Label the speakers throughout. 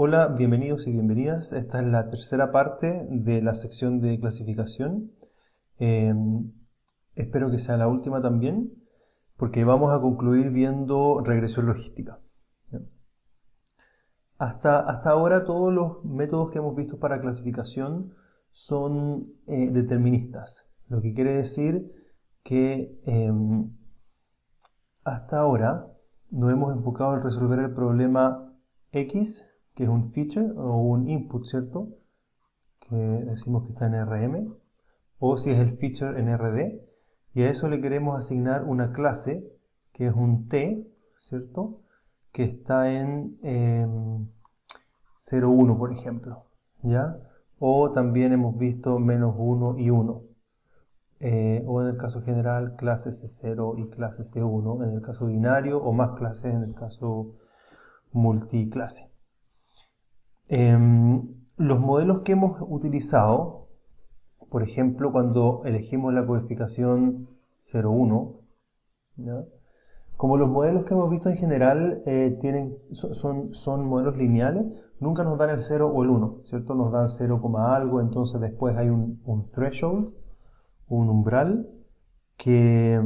Speaker 1: Hola, bienvenidos y bienvenidas. Esta es la tercera parte de la sección de clasificación. Espero que sea la última también, porque vamos a concluir viendo regresión logística. Hasta ahora todos los métodos que hemos visto para clasificación son deterministas, lo que quiere decir que hasta ahora nos hemos enfocado en resolver el problema X, que es un feature o un input, ¿cierto? Que decimos que está en RM, o si es el feature en RD, y a eso le queremos asignar una clase que es un T, ¿cierto? Que está en 0, 1, por ejemplo, ¿ya? O también hemos visto menos 1 y 1. O en el caso general, clase C0 y clase C1 en el caso binario, o más clases en el caso multiclase. Los modelos que hemos utilizado, por ejemplo, cuando elegimos la codificación 0,1, ¿ya? Como los modelos que hemos visto en general son modelos lineales, nunca nos dan el 0 o el 1, ¿cierto? Nos dan 0, algo, entonces después hay un threshold, un umbral, que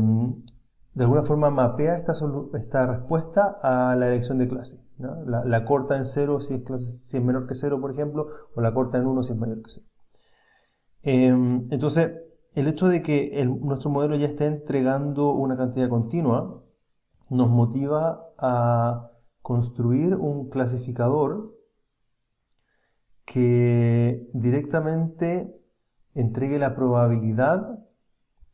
Speaker 1: de alguna forma mapea esta respuesta a la elección de clase, ¿no? La corta en 0 si es menor que 0, por ejemplo, o la corta en 1 si es mayor que 0. Entonces, el hecho de que nuestro modelo ya esté entregando una cantidad continua nos motiva a construir un clasificador que directamente entregue la probabilidad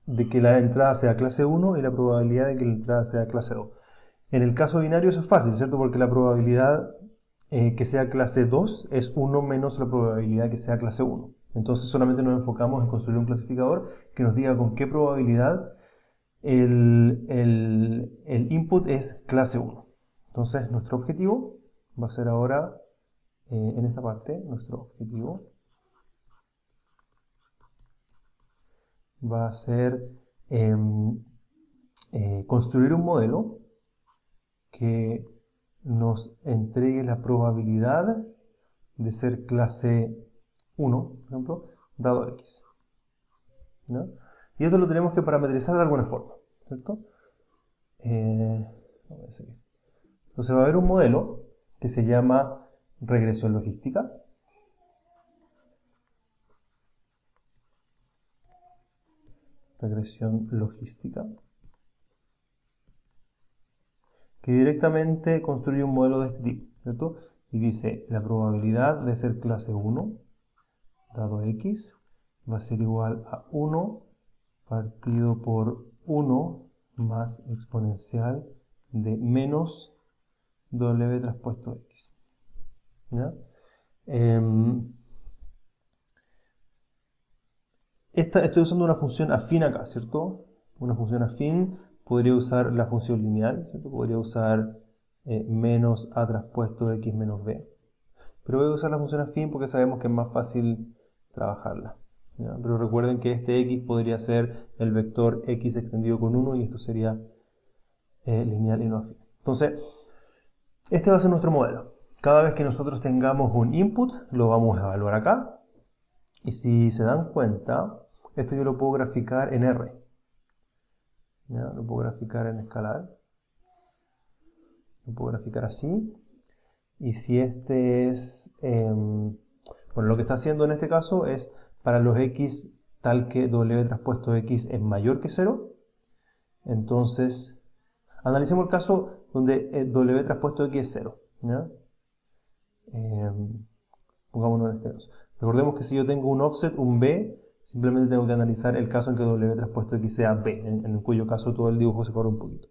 Speaker 1: de que la entrada sea clase 1 y la probabilidad de que la entrada sea clase 2. En el caso binario eso es fácil, ¿cierto? Porque la probabilidad que sea clase 2 es 1 menos la probabilidad que sea clase 1. Entonces solamente nos enfocamos en construir un clasificador que nos diga con qué probabilidad el input es clase 1. Entonces nuestro objetivo va a ser ahora, en esta parte, nuestro objetivo va a ser construir un modelo que nos entregue la probabilidad de ser clase 1, por ejemplo, dado X, ¿no? Y esto lo tenemos que parametrizar de alguna forma, ¿cierto? Entonces va a haber un modelo que se llama regresión logística. Regresión logística. Que directamente construye un modelo de este tipo, ¿cierto? Y dice, la probabilidad de ser clase 1, dado X, va a ser igual a 1 partido por 1 más exponencial de menos W traspuesto X. ¿Ya? Estoy usando una función afín acá, ¿cierto? Una función afín, podría usar la función lineal, ¿cierto? Podría usar menos A traspuesto X menos B. Pero voy a usar la función afín porque sabemos que es más fácil trabajarla, ¿ya? Pero recuerden que este X podría ser el vector X extendido con 1 y esto sería lineal y no afín. Entonces, este va a ser nuestro modelo. Cada vez que nosotros tengamos un input, lo vamos a evaluar acá. Y si se dan cuenta, esto yo lo puedo graficar en R. ¿Ya? Lo puedo graficar en escalar. Lo puedo graficar así. Y si este es... bueno, lo que está haciendo en este caso es para los X tal que W traspuesto X es mayor que 0. Entonces, analicemos el caso donde W traspuesto X es 0. ¿Ya? Pongámonos en este caso. Recordemos que si yo tengo un offset, un B, simplemente tengo que analizar el caso en que W traspuesto X sea B, en cuyo caso todo el dibujo se corre un poquito.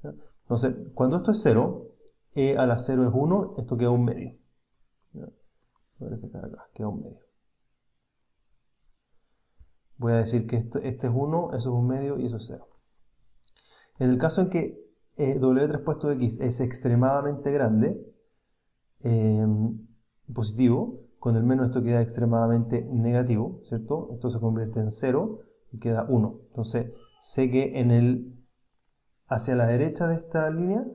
Speaker 1: ¿Ya? Entonces, cuando esto es 0, E a la 0 es 1, esto queda un medio. ¿Ya? Voy a verificar acá, queda un medio. Voy a decir que este es 1, eso es un medio y eso es 0. En el caso en que W traspuesto X es extremadamente grande, positivo, con el menos esto queda extremadamente negativo, ¿cierto? Esto se convierte en 0 y queda 1. Entonces, sé que hacia la derecha de esta línea,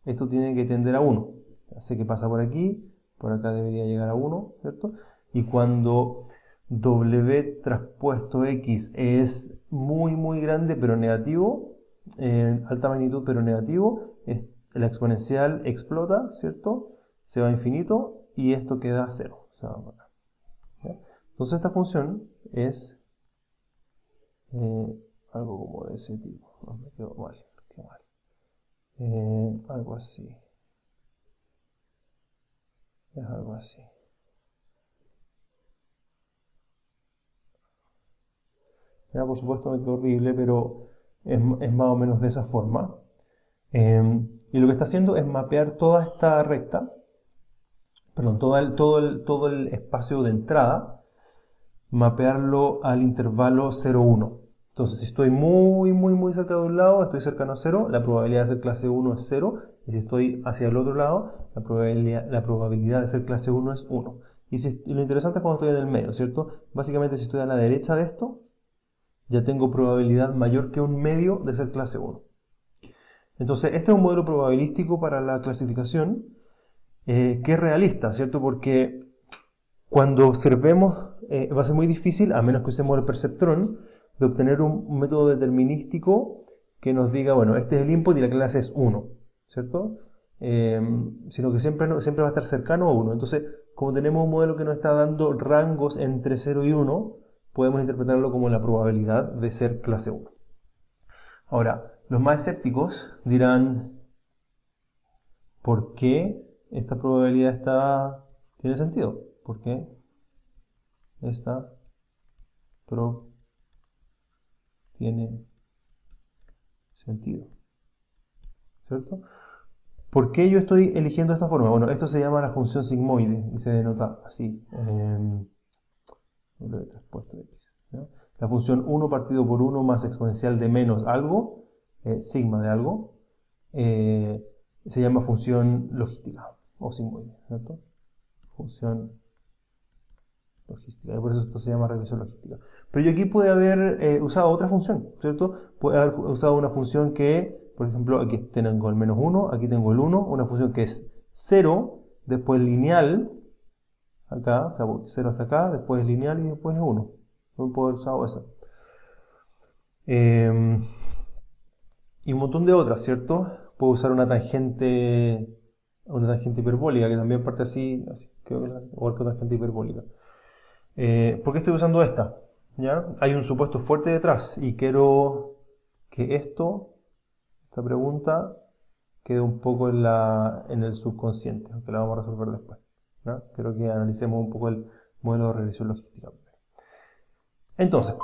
Speaker 1: esto tiene que tender a 1. Sé que pasa por aquí por acá debería llegar a 1, ¿cierto? Y cuando W traspuesto X es muy grande pero negativo, alta magnitud pero negativo, la exponencial explota, ¿cierto? Se va a infinito y esto queda 0. O sea, ¿ya? Entonces esta función es algo como de ese tipo. No, me quedó mal, qué mal. Algo así. Es algo así. Ya, por supuesto me quedó horrible, pero es más o menos de esa forma. Y lo que está haciendo es mapear toda esta recta, perdón, todo el espacio de entrada, mapearlo al intervalo 0, 1. Entonces, si estoy muy cerca de un lado, estoy cercano a 0, la probabilidad de ser clase 1 es 0. Y si estoy hacia el otro lado, la probabilidad de ser clase 1 es 1. Y lo interesante es cuando estoy en el medio, ¿cierto? Básicamente, si estoy a la derecha de esto, ya tengo probabilidad mayor que un medio de ser clase 1. Entonces, este es un modelo probabilístico para la clasificación que es realista, ¿cierto? Porque cuando observemos, va a ser muy difícil, a menos que usemos el perceptrón, de obtener un método determinístico que nos diga, bueno, este es el input y la clase es 1, ¿cierto? Sino que siempre va a estar cercano a 1. Entonces, como tenemos un modelo que nos está dando rangos entre 0 y 1, podemos interpretarlo como la probabilidad de ser clase 1. Ahora, los más escépticos dirán, ¿por qué esta probabilidad tiene sentido? ¿Por qué esta prob tiene sentido? ¿Cierto? ¿Por qué yo estoy eligiendo esta forma? Bueno, esto se llama la función sigmoide y se denota así. Lo he traspuesto X, ¿no? La función 1 partido por 1 más exponencial de menos algo, sigma de algo, se llama función logística o sigmoide, ¿cierto? Función logística, y por eso esto se llama regresión logística. Pero yo aquí pude haber usado otra función, ¿cierto? Puede haber usado una función que, por ejemplo, aquí tengo el menos 1, aquí tengo el 1, una función que es 0, después lineal, acá, o sea, 0 hasta acá, después es lineal y después es 1. No puedo haber usado esa. Y un montón de otras, ¿cierto? Puedo usar una tangente hiperbólica, que también parte así creo que otra tangente hiperbólica. ¿Por qué estoy usando esta? ¿Ya? Hay un supuesto fuerte detrás y quiero que esta pregunta, quede un poco en el subconsciente, aunque la vamos a resolver después. ¿Ya? Quiero que analicemos un poco el modelo de regresión logística. Entonces,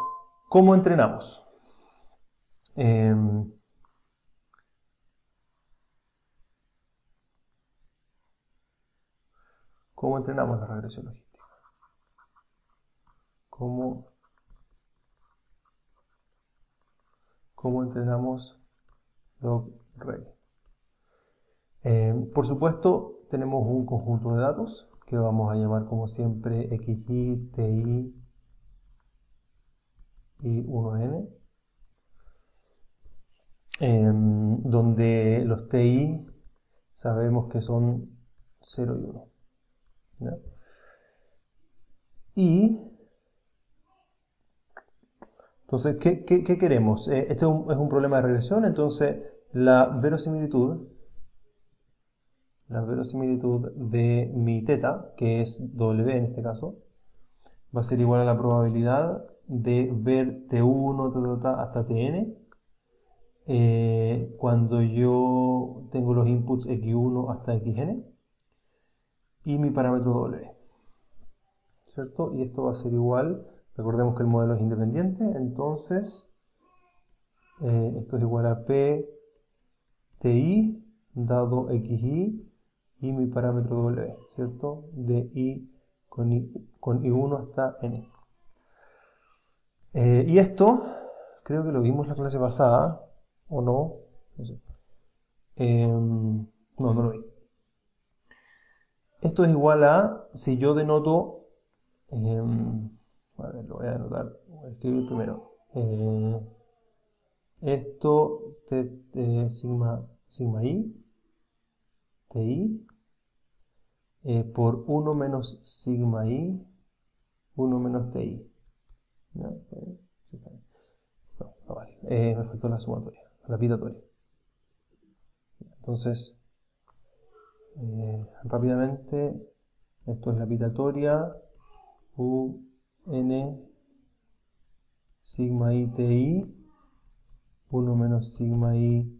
Speaker 1: ¿cómo entrenamos? ¿Cómo entrenamos la regresión logística? ¿Cómo entrenamos log-reg? Por supuesto, tenemos un conjunto de datos que vamos a llamar como siempre xi, ti y 1n, donde los ti sabemos que son 0 y 1. ¿Ya? Y entonces, ¿qué queremos? Este es un problema de regresión, entonces la verosimilitud de mi teta, que es W en este caso, va a ser igual a la probabilidad de ver T1 hasta Tn cuando yo tengo los inputs X1 hasta Xn y mi parámetro W, ¿cierto? Y esto va a ser igual, recordemos que el modelo es independiente, entonces esto es igual a P Ti dado Xi y mi parámetro W, ¿cierto? De I con I1 hasta N. Y esto, creo que lo vimos la clase pasada, ¿o no? No sé. No lo vi. Esto es igual a, si yo denoto, a ver, lo voy a denotar, voy a escribir primero. Esto, sigma I, Ti, por 1 menos sigma i, 1 menos ti. ¿Ya? No vale. Me faltó la sumatoria, la pitatoria. Entonces, rápidamente, esto es la pitatoria, u n sigma i ti, 1 menos sigma i,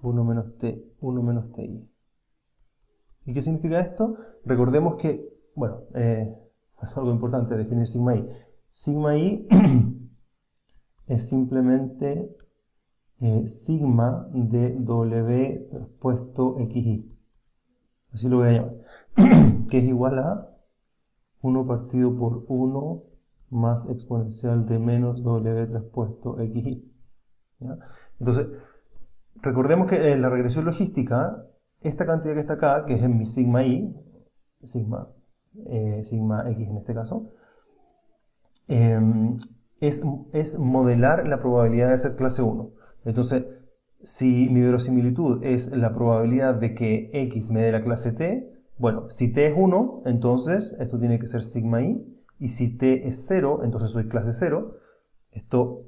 Speaker 1: 1 menos ti. ¿Y qué significa esto? Recordemos que, bueno, es algo importante definir sigma i. Sigma i es simplemente sigma de w transpuesto xi. Así lo voy a llamar. Que es igual a 1 partido por 1 más exponencial de menos w transpuesto xi. ¿Ya? Entonces, recordemos que en la regresión logística, esta cantidad que está acá, que es mi sigma i, sigma x en este caso, es modelar la probabilidad de ser clase 1. Entonces, si mi verosimilitud es la probabilidad de que x me dé la clase t, bueno, si t es 1, entonces esto tiene que ser sigma i, y si t es 0, entonces soy clase 0, esto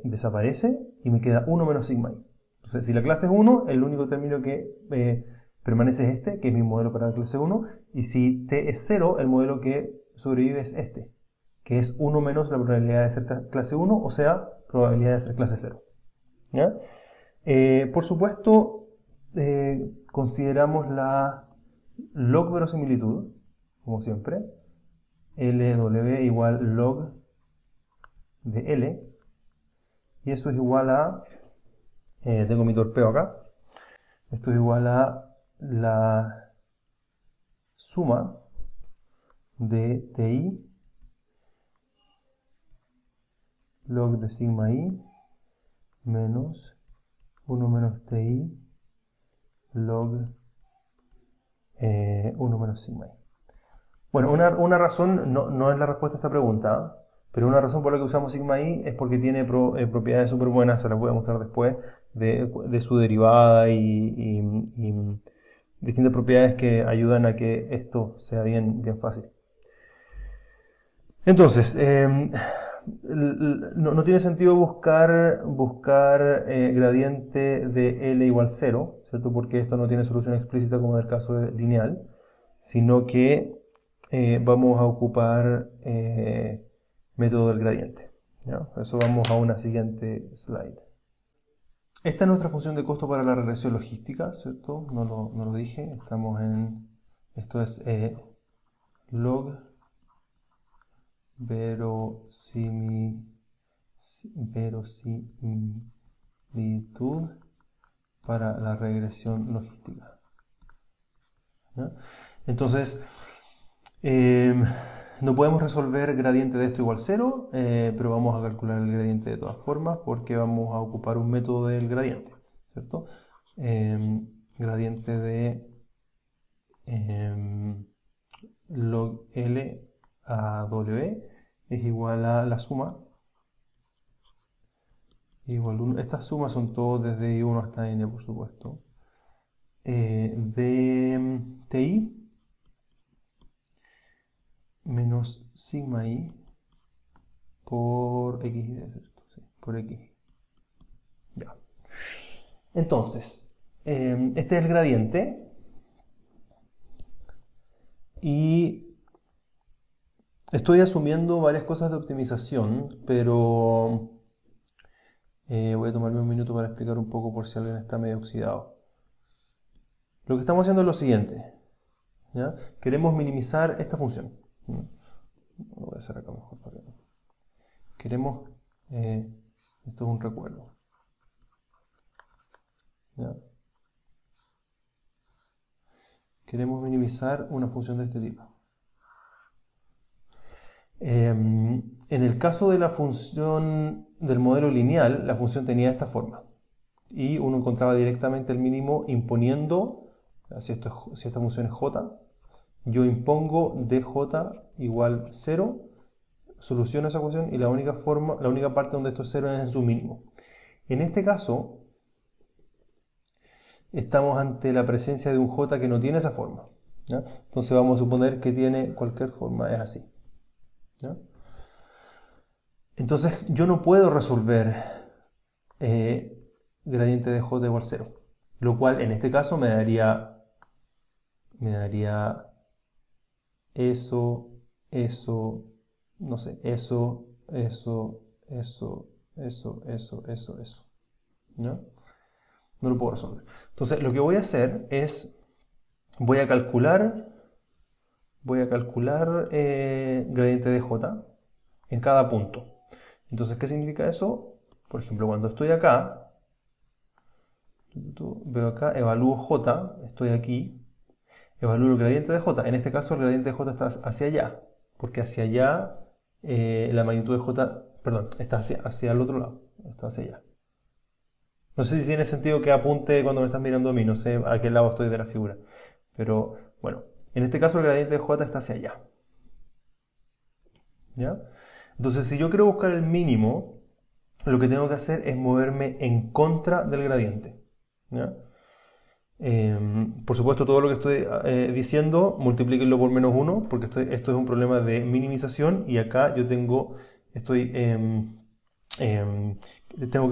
Speaker 1: desaparece y me queda 1 menos sigma i. Entonces, si la clase es 1, el único término que permanece es este, que es mi modelo para la clase 1, y si t es 0, el modelo que sobrevive es este, que es 1 menos la probabilidad de ser clase 1, o sea, probabilidad de ser clase 0. ¿Ya? Por supuesto, consideramos la log verosimilitud, como siempre, LW igual log de L, y eso es igual a, tengo mi torpeo acá, esto es igual a la suma de ti log de sigma i menos 1 menos ti log 1 menos sigma i. Bueno, una razón, no es la respuesta a esta pregunta, pero una razón por la que usamos sigma i es porque tiene propiedades súper buenas, se las voy a mostrar después, de su derivada y distintas propiedades que ayudan a que esto sea bien fácil. Entonces, no tiene sentido buscar gradiente de L igual 0, ¿cierto? Porque esto no tiene solución explícita como en el caso de lineal, sino que vamos a ocupar método del gradiente. ¿Ya? Eso vamos a una siguiente slide. Esta es nuestra función de costo para la regresión logística, ¿cierto? No lo dije, estamos en... Esto es log verosimilitud para la regresión logística. ¿Ya? Entonces, no podemos resolver gradiente de esto igual 0, pero vamos a calcular el gradiente de todas formas porque vamos a ocupar un método del gradiente, ¿cierto? Gradiente de log L a W es igual a la suma igual 1. Estas sumas son todos desde I1 hasta N, por supuesto, de TI menos sigma I por XY, ¿cierto? Sí, por XY. Ya. Entonces, este es el gradiente y estoy asumiendo varias cosas de optimización, pero voy a tomarme un minuto para explicar un poco por si alguien está medio oxidado. Lo que estamos haciendo es lo siguiente, ¿ya? Queremos minimizar esta función. Lo voy a hacer acá mejor para que... Queremos... esto es un recuerdo. ¿Ya? Queremos minimizar una función de este tipo. En el caso de la función del modelo lineal, la función tenía esta forma. Y uno encontraba directamente el mínimo imponiendo, si esta función es j, yo impongo dj igual 0, soluciono esa ecuación y la única parte donde esto es 0 es en su mínimo. En este caso, estamos ante la presencia de un j que no tiene esa forma. ¿ya? Entonces vamos a suponer que tiene cualquier forma, es así, ¿ya? Entonces yo no puedo resolver gradiente de j igual 0, lo cual en este caso me daría eso, no sé, eso, ¿no? No lo puedo resolver. Entonces lo que voy a hacer es, voy a calcular gradiente de j en cada punto. Entonces, ¿qué significa eso? Por ejemplo, cuando estoy acá, veo acá, evalúo j, estoy aquí, evalúo el gradiente de j. En este caso el gradiente de j está hacia allá, porque hacia allá la magnitud de j, perdón, está hacia el otro lado, está hacia allá. No sé si tiene sentido que apunte cuando me estás mirando a mí, no sé a qué lado estoy de la figura. Pero bueno, en este caso el gradiente de j está hacia allá. ¿Ya? Entonces, si yo quiero buscar el mínimo, lo que tengo que hacer es moverme en contra del gradiente. ¿Ya? Por supuesto, todo lo que estoy diciendo, multiplíquenlo por menos 1, porque esto es un problema de minimización y acá yo tengo que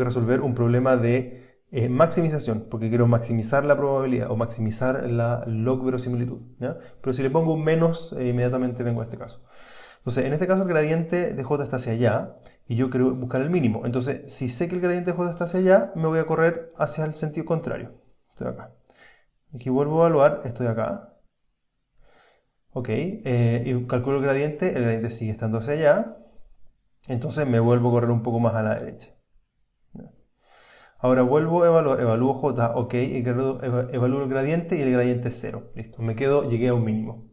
Speaker 1: resolver un problema de maximización, porque quiero maximizar la probabilidad o maximizar la log verosimilitud, ¿ya? Pero si le pongo un menos, inmediatamente vengo a este caso. Entonces, en este caso el gradiente de j está hacia allá y yo quiero buscar el mínimo. Entonces, si sé que el gradiente de j está hacia allá, me voy a correr hacia el sentido contrario. Estoy acá. Aquí vuelvo a evaluar, estoy acá. Ok, y calculo el gradiente sigue estando hacia allá. Entonces me vuelvo a correr un poco más a la derecha. Ahora vuelvo a evaluar, evalúo j, ok, evalúo el gradiente y el gradiente es 0. Listo, llegué a un mínimo.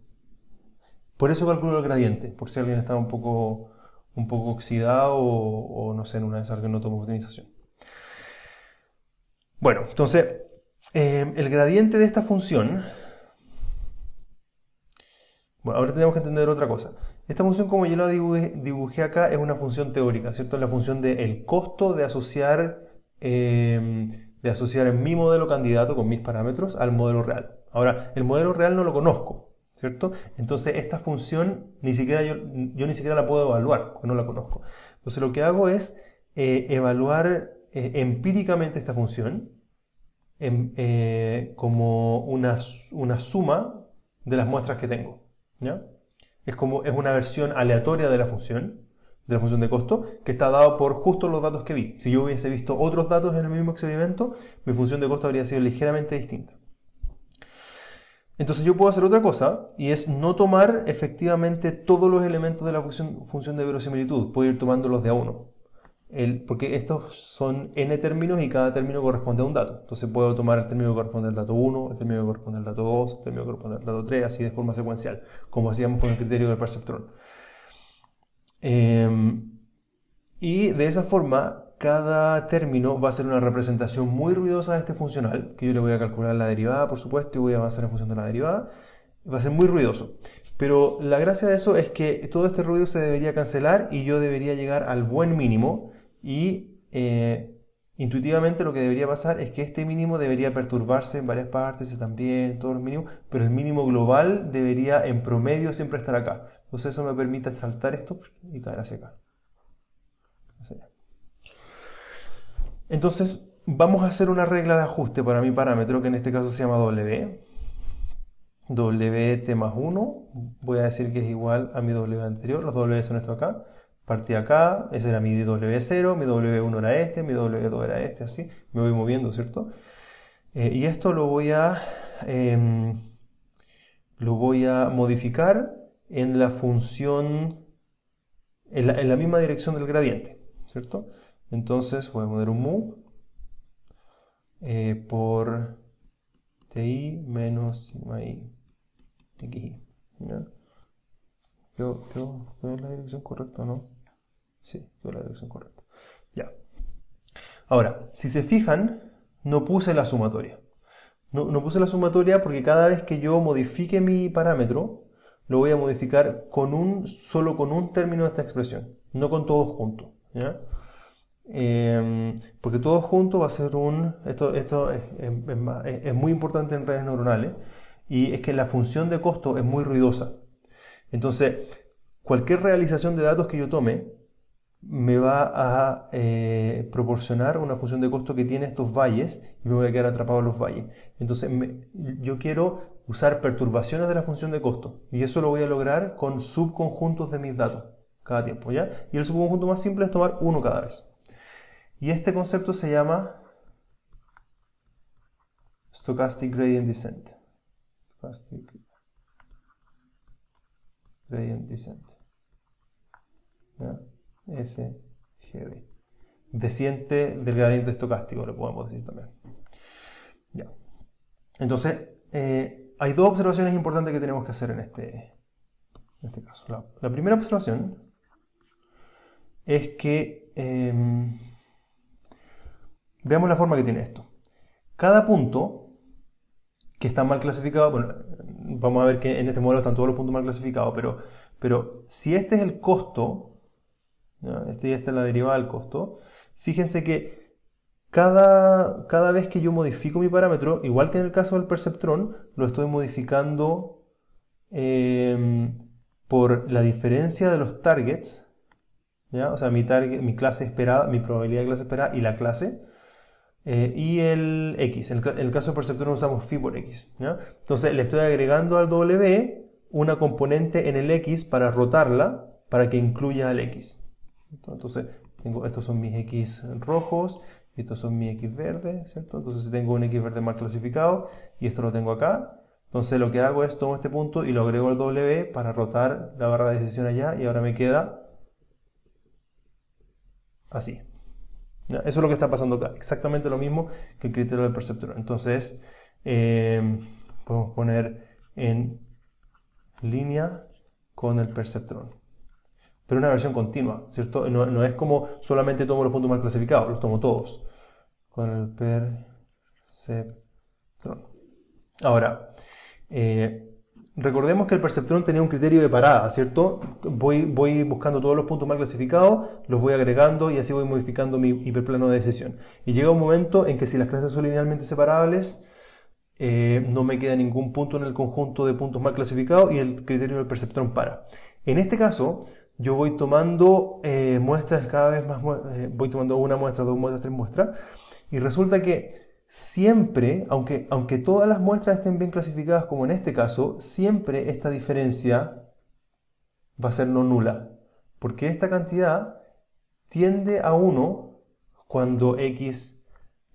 Speaker 1: Por eso calculo el gradiente, por si alguien está un poco oxidado o no sé, en una de esas alguien no toma optimización. Bueno, entonces, el gradiente de esta función, bueno, ahora tenemos que entender otra cosa. Esta función, como yo la dibujé acá, es una función teórica, ¿cierto? Es la función del costo de asociar mi modelo candidato con mis parámetros al modelo real. Ahora, el modelo real no lo conozco, ¿cierto? Entonces esta función yo ni siquiera la puedo evaluar, porque no la conozco. Entonces lo que hago es evaluar empíricamente esta función como una suma de las muestras que tengo, ¿ya? Es una versión aleatoria de la función de costo, que está dado por justo los datos que vi. Si yo hubiese visto otros datos en el mismo experimento, mi función de costo habría sido ligeramente distinta. Entonces yo puedo hacer otra cosa, y es no tomar efectivamente todos los elementos de la función de verosimilitud. Puedo ir tomándolos de a uno. Porque estos son n términos y cada término corresponde a un dato. Entonces puedo tomar el término que corresponde al dato 1, el término que corresponde al dato 2, el término que corresponde al dato 3, así de forma secuencial, como hacíamos con el criterio del perceptrón. Y de esa forma, cada término va a ser una representación muy ruidosa de este funcional, que yo le voy a calcular la derivada, por supuesto, y voy a avanzar en función de la derivada. Va a ser muy ruidoso. Pero la gracia de eso es que todo este ruido se debería cancelar y yo debería llegar al buen mínimo. Y intuitivamente lo que debería pasar es que este mínimo debería perturbarse en varias partes y también todos los mínimos, pero el mínimo global debería en promedio siempre estar acá. Entonces eso me permite saltar esto y caer hacia acá. Entonces vamos a hacer una regla de ajuste para mi parámetro, que en este caso se llama W. WT más 1, voy a decir que es igual a mi W anterior, los W son esto acá. Partí acá, ese era mi W0, mi W1 era este, mi W2 era este, así. Me voy moviendo, ¿cierto? Y esto lo voy a modificar en la función, en la misma dirección del gradiente, ¿cierto? Entonces voy a poner un mu por ti menos sigma i xi. ¿Ya? ¿Quedó en la dirección correcta o no? Sí, quedó en la dirección correcta. Ya. Ahora, si se fijan, no puse la sumatoria. No puse la sumatoria porque cada vez que yo modifique mi parámetro, lo voy a modificar solo con un término de esta expresión, no con todos juntos, ¿ya? Porque todo junto va a ser esto es muy importante en redes neuronales, y es que la función de costo es muy ruidosa. Entonces, cualquier realización de datos que yo tome me va a proporcionar una función de costo que tiene estos valles y me voy a quedar atrapado en los valles. Entonces yo quiero usar perturbaciones de la función de costo y eso lo voy a lograr con subconjuntos de mis datos cada tiempo, ¿ya? Y el subconjunto más simple es tomar uno cada vez. Y este concepto se llama Stochastic Gradient Descent. Stochastic Gradient Descent. ¿Ya? SGD. Desciente del gradiente estocástico, le podemos decir también. Ya. Entonces, hay dos observaciones importantes que tenemos que hacer en este caso. La primera observación es que veamos la forma que tiene esto. Cada punto que está mal clasificado, bueno, vamos a ver que en este modelo están todos los puntos mal clasificados, pero si este es el costo, ¿ya? Esta es la derivada del costo, fíjense que cada vez que yo modifico mi parámetro, igual que en el caso del perceptrón, lo estoy modificando por la diferencia de los targets, ¿ya? O sea, mi clase esperada, mi probabilidad de clase esperada y la clase, y el X. En el caso del perceptrón usamos phi por X, ¿ya? Entonces le estoy agregando al W una componente en el X para rotarla para que incluya al X. Entonces, estos son mis X rojos y estos son mis X verdes, ¿cierto? Entonces tengo un X verde mal clasificado y esto lo tengo acá. Entonces lo que hago es tomo este punto y lo agrego al W para rotar la barra de decisión allá y ahora me queda así. ¿Ya? Eso es lo que está pasando acá, exactamente lo mismo que el criterio del perceptrón. Entonces podemos poner en línea con el perceptrón. Pero una versión continua, ¿cierto? No es como solamente tomo los puntos mal clasificados, los tomo todos. Con el perceptrón. Ahora, recordemos que el perceptrón tenía un criterio de parada, ¿cierto? Voy buscando todos los puntos mal clasificados, los voy agregando y así voy modificando mi hiperplano de decisión. Y llega un momento en que si las clases son linealmente separables, no me queda ningún punto en el conjunto de puntos mal clasificados y el criterio del perceptrón para. En este caso, yo voy tomando muestras cada vez más, voy tomando una muestra, dos muestras, tres muestras, y resulta que siempre, aunque todas las muestras estén bien clasificadas como en este caso, siempre esta diferencia va a ser no nula, porque esta cantidad tiende a 1 cuando x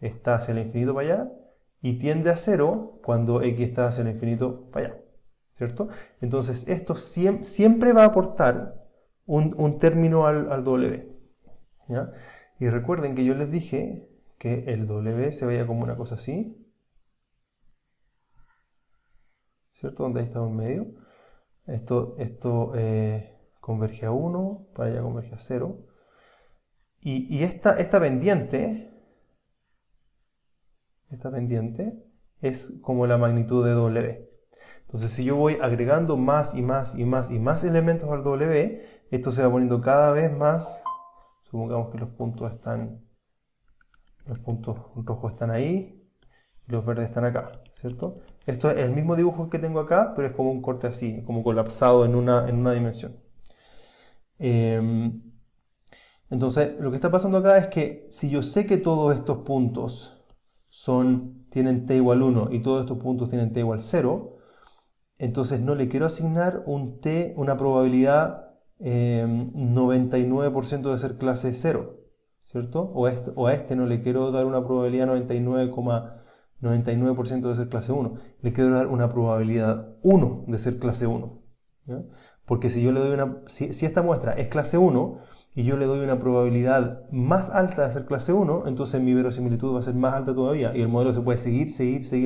Speaker 1: está hacia el infinito para allá, y tiende a 0 cuando x está hacia el infinito para allá, ¿cierto? Entonces esto siempre va a aportar un término al W, ¿ya? Y recuerden que yo les dije que el W se veía como una cosa así, ¿cierto? Donde ahí está en medio. Esto converge a 1, para allá converge a 0. Y esta pendiente es como la magnitud de W. Entonces, si yo voy agregando más y más y más y más elementos al W, esto se va poniendo cada vez más. Supongamos que los puntos rojos están ahí y los verdes están acá, ¿cierto? Esto es el mismo dibujo que tengo acá, pero es como un corte así, como colapsado en una dimensión. Entonces, lo que está pasando acá es que si yo sé que todos estos puntos tienen t igual 1 y todos estos puntos tienen t igual 0, entonces no le quiero asignar una probabilidad 99% de ser clase 0, ¿cierto? O a este no le quiero dar una probabilidad 99,99% de ser clase 1. Le quiero dar una probabilidad 1 de ser clase 1, ¿ya? Porque si yo le doy si esta muestra es clase 1 y yo le doy una probabilidad más alta de ser clase 1, entonces mi verosimilitud va a ser más alta todavía y el modelo se puede seguir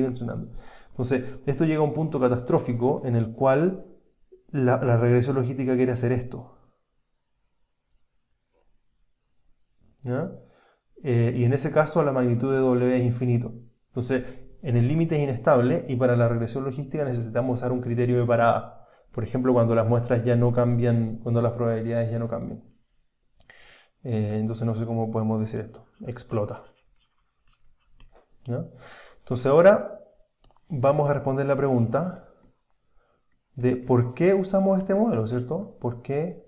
Speaker 1: entrenando. Entonces, esto llega a un punto catastrófico en el cual la regresión logística quiere hacer esto, ¿ya? Y en ese caso la magnitud de W es infinito. Entonces, en el límite es inestable y para la regresión logística necesitamos usar un criterio de parada. Por ejemplo, cuando las muestras ya no cambian, cuando las probabilidades ya no cambian. Entonces no sé cómo podemos decir esto. Explota, ¿ya? Entonces ahora vamos a responder la pregunta de por qué usamos este modelo, ¿cierto? ¿Por qué?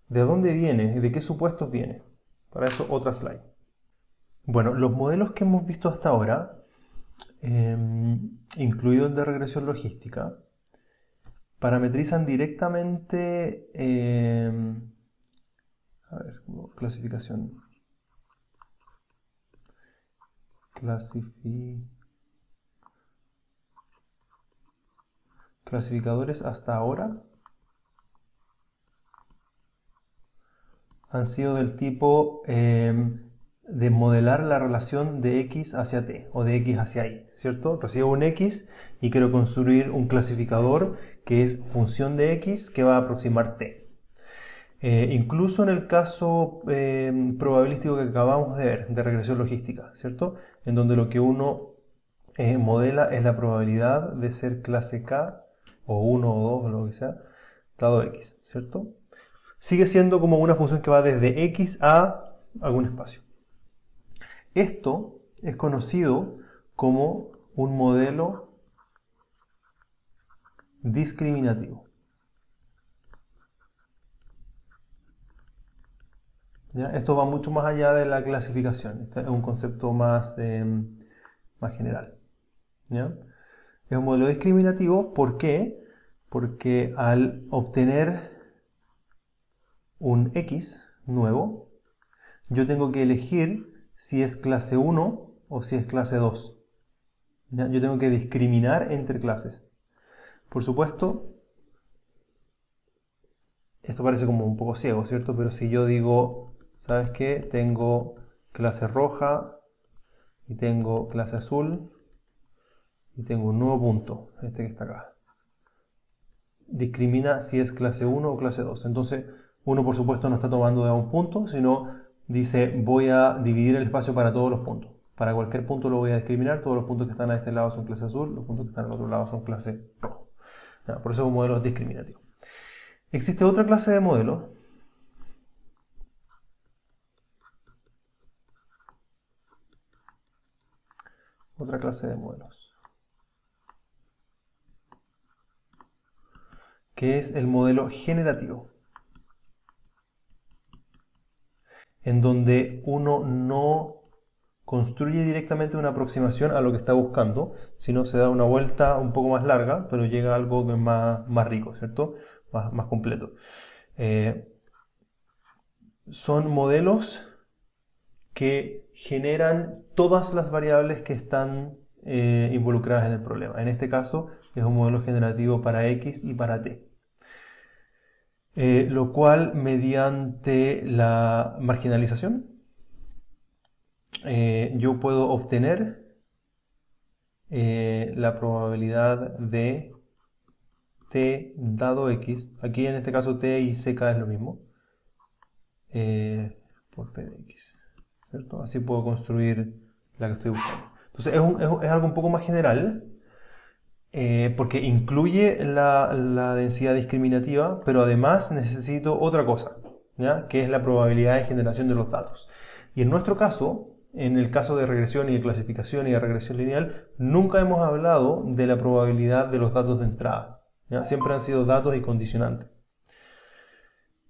Speaker 1: ¿De dónde viene? ¿De qué supuestos viene? Para eso otra slide. Bueno, los modelos que hemos visto hasta ahora, incluido el de regresión logística, parametrizan directamente, a ver, clasificación. Clasificadores hasta ahora han sido del tipo de modelar la relación de X hacia T o de X hacia Y, ¿cierto? Recibo un X y quiero construir un clasificador que es función de X que va a aproximar T. Incluso en el caso probabilístico que acabamos de ver, de regresión logística, ¿cierto? En donde lo que uno modela es la probabilidad de ser clase K o 1 o 2 o lo que sea, dado X, ¿cierto? Sigue siendo como una función que va desde X a algún espacio. Esto es conocido como un modelo discriminativo. ¿Ya? Esto va mucho más allá de la clasificación. Este es un concepto más general. ¿Ya? Es un modelo discriminativo, ¿por qué? Porque al obtener un X nuevo, yo tengo que elegir si es clase 1 o si es clase 2. ¿Ya? Yo tengo que discriminar entre clases. Por supuesto, esto parece como un poco ciego, ¿cierto? Pero si yo digo, ¿sabes qué? Tengo clase roja y tengo clase azul y tengo un nuevo punto, este que está acá. Discrimina si es clase 1 o clase 2. Entonces, uno por supuesto no está tomando de un punto, sino dice voy a dividir el espacio para todos los puntos. Para cualquier punto lo voy a discriminar, todos los puntos que están a este lado son clase azul, los puntos que están al otro lado son clase rojo. Por eso es un modelo discriminativo. Existe otra clase de modelo que es el modelo generativo, en donde uno no construye directamente una aproximación a lo que está buscando, sino se da una vuelta un poco más larga, pero llega a algo más rico, ¿cierto? Más completo. Son modelos que generan todas las variables que están involucradas en el problema. En este caso es un modelo generativo para X y para T. Lo cual mediante la marginalización yo puedo obtener la probabilidad de T dado X. Aquí en este caso T y CK es lo mismo. Por P de X. ¿Cierto? Así puedo construir la que estoy buscando. Entonces es algo un poco más general, porque incluye la densidad discriminativa, pero además necesito otra cosa, ¿ya? Que es la probabilidad de generación de los datos. Y en nuestro caso, en el caso de regresión y de clasificación y de regresión lineal, nunca hemos hablado de la probabilidad de los datos de entrada, ¿ya? Siempre han sido datos y condicionantes.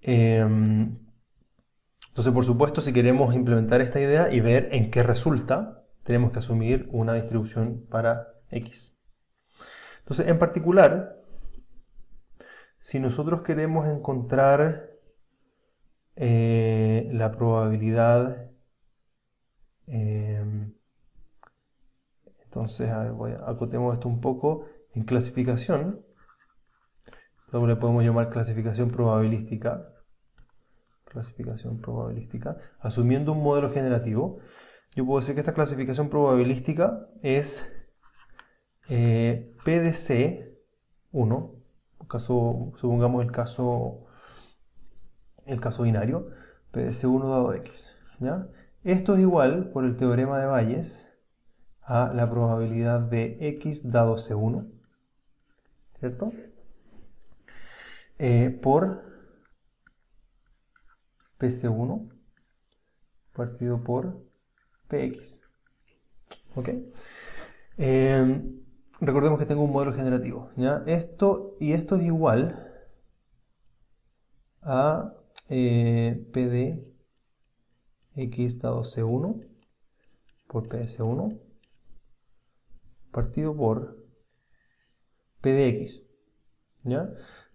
Speaker 1: Entonces, por supuesto, si queremos implementar esta idea y ver en qué resulta, tenemos que asumir una distribución para X. Entonces, en particular, si nosotros queremos encontrar la probabilidad, entonces, a ver, acotemos esto un poco, en clasificación, luego le podemos llamar clasificación probabilística, asumiendo un modelo generativo, yo puedo decir que esta clasificación probabilística es P de C 1, supongamos el caso binario, P de C1 dado X. ¿Ya? Esto es igual, por el teorema de Bayes, a la probabilidad de X dado C1, ¿cierto? Por PC1 partido por Px. ¿Ok? recordemos que tengo un modelo generativo, ¿ya? Esto es igual a P de X dado C1 por P de C1 partido por P de X, ¿ya?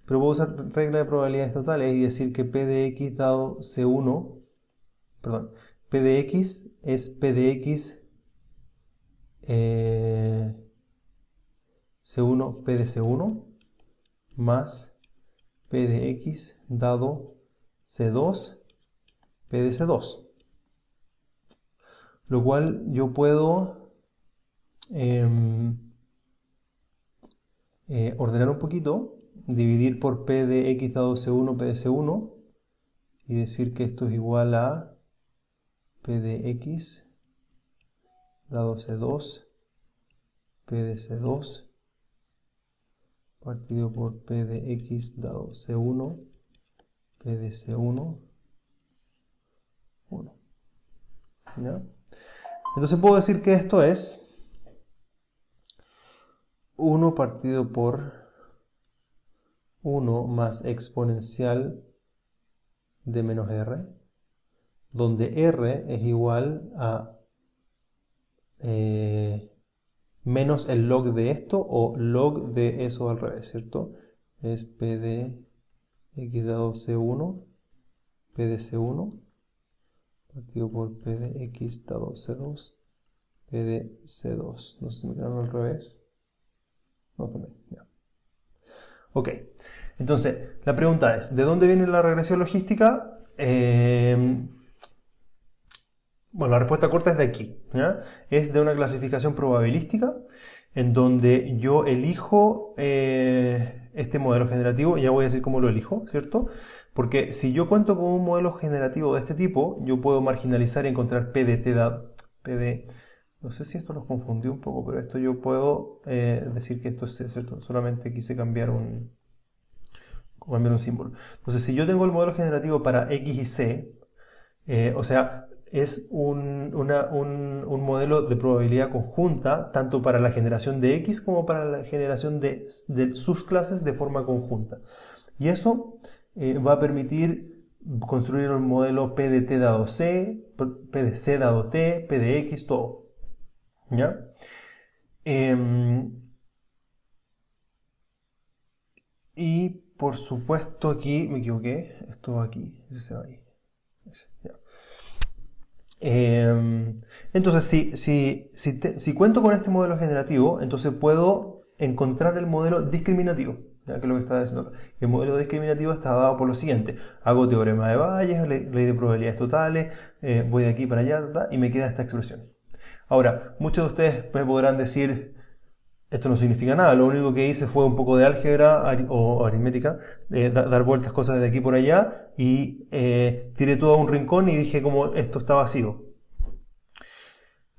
Speaker 1: Pero puedo usar regla de probabilidades totales y decir que P de X dado C1, perdón, P de X es P de X C1 P de C1 más P de X dado C2 P de C2. Lo cual yo puedo ordenar un poquito, dividir por P de X dado C1 P de C1 y decir que esto es igual a P de X dado C2 P de C2 partido por P de X dado C1 P de C1 1. ¿Ya? Entonces puedo decir que esto es 1 partido por 1 más exponencial de menos r, donde r es igual a menos el log de esto o log de eso al revés, ¿cierto? Es P de X dado C1, P de C1, partido por P de X dado C2, P de C2. No sé si me quedaron al revés. No, también, ya. Ok, entonces la pregunta es, ¿de dónde viene la regresión logística? Bueno, la respuesta corta es de aquí, ¿ya? Es de una clasificación probabilística en donde yo elijo este modelo generativo, ya voy a decir cómo lo elijo, ¿cierto? Porque si yo cuento con un modelo generativo de este tipo, yo puedo marginalizar y encontrar P de T dado, P de... No sé si esto los confundió un poco, pero esto yo puedo decir que esto es C, ¿cierto? Solamente quise cambiar un símbolo. Entonces, si yo tengo el modelo generativo para X y C, o sea, es un modelo de probabilidad conjunta, tanto para la generación de X como para la generación de sus clases de forma conjunta. Y eso va a permitir construir un modelo P de T dado C, P de C dado T, P de X, todo. ¿Ya? Y por supuesto aquí, me equivoqué, esto va aquí, ese se va ahí. Ese, ya. Entonces, si cuento con este modelo generativo, entonces puedo encontrar el modelo discriminativo, ¿ya? Que es lo que estaba diciendo acá. El modelo discriminativo está dado por lo siguiente: hago teorema de Bayes, ley de probabilidades totales, voy de aquí para allá, y me queda esta expresión. Ahora, muchos de ustedes me podrán decir, esto no significa nada, lo único que hice fue un poco de álgebra o aritmética, dar vueltas cosas de aquí por allá y tiré todo a un rincón y dije como esto está vacío.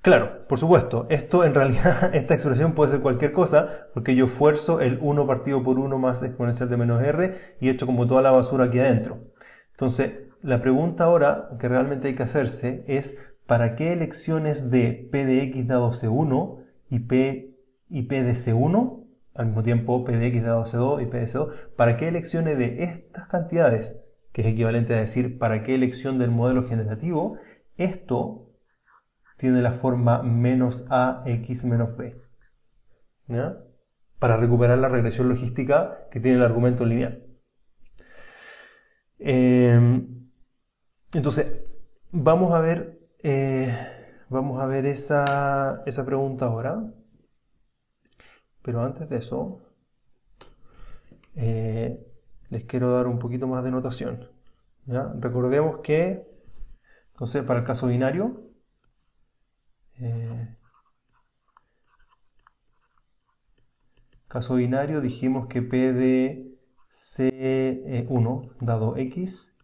Speaker 1: Claro, por supuesto, esto en realidad, esta expresión puede ser cualquier cosa porque yo esfuerzo el 1 partido por 1 más exponencial de menos r y echo como toda la basura aquí adentro. Entonces, la pregunta ahora que realmente hay que hacerse es ¿para qué elecciones de P de X dado C1 y P de C1, al mismo tiempo P de X dado C2 y P de C2, ¿para qué elecciones de estas cantidades, que es equivalente a decir para qué elección del modelo generativo, esto tiene la forma menos AX menos B? ¿Ya? Para recuperar la regresión logística que tiene el argumento lineal. Entonces, vamos a ver esa pregunta ahora. Pero antes de eso, les quiero dar un poquito más de notación. ¿Ya? Recordemos que, entonces, para el caso binario, dijimos que P de C1 dado X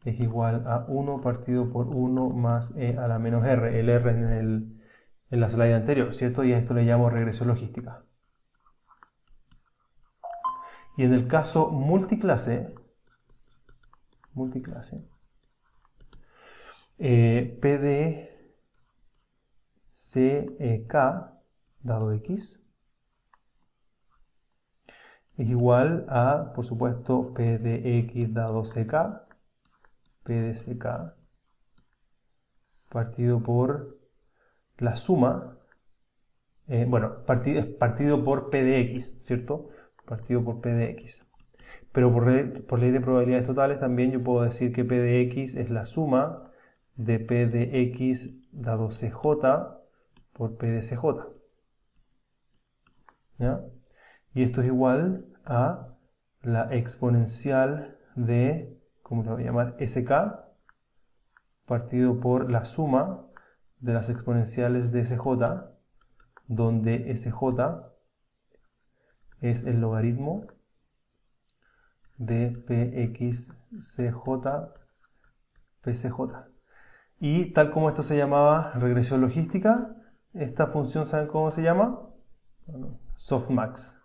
Speaker 1: es igual a 1 partido por 1 más E a la menos R. El R en la slide anterior, ¿cierto? Y a esto le llamo regresión logística. Y en el caso multiclase, P de CK dado X es igual a, por supuesto, P de X dado CK, P de CK, partido por la suma, partido por P de X, ¿cierto? Partido por P de X. Pero por ley de probabilidades totales también yo puedo decir que P de X es la suma de P de X dado CJ por P de CJ. ¿Ya? Y esto es igual a la exponencial de, ¿cómo lo voy a llamar? SK partido por la suma de las exponenciales de SJ, donde SJ es el logaritmo de PXCJ PCJ. Y tal como esto se llamaba regresión logística, esta función, ¿saben cómo se llama? Bueno, softmax.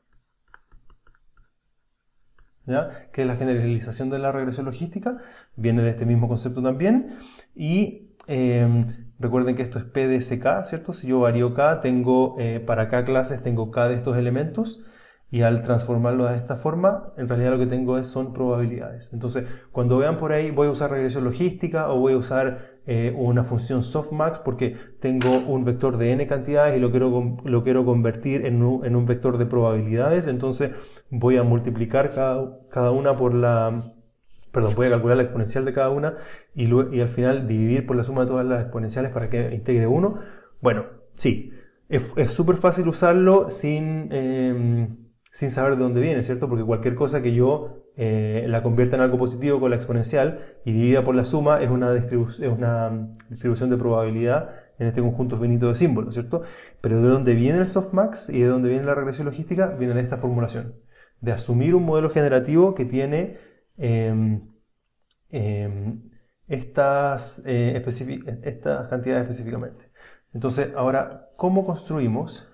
Speaker 1: ¿Ya? Que es la generalización de la regresión logística, viene de este mismo concepto también. Y recuerden que esto es P de CK, ¿cierto? Si yo varío K, tengo para K clases tengo K de estos elementos, y al transformarlo de esta forma, en realidad lo que tengo son probabilidades. Entonces, cuando vean por ahí, voy a usar regresión logística o voy a usar una función softmax porque tengo un vector de n cantidades y lo quiero convertir en un vector de probabilidades, entonces voy a multiplicar cada una por voy a calcular la exponencial de cada una y al final dividir por la suma de todas las exponenciales para que integre 1. Bueno, sí, es súper fácil usarlo sin saber de dónde viene, ¿cierto? Porque cualquier cosa que yo la convierta en algo positivo con la exponencial y divida por la suma es una distribución de probabilidad en este conjunto finito de símbolos, ¿cierto? Pero de dónde viene el softmax y de dónde viene la regresión logística, viene de esta formulación, de asumir un modelo generativo que tiene estas cantidades específicamente. Entonces, ahora, ¿cómo construimos?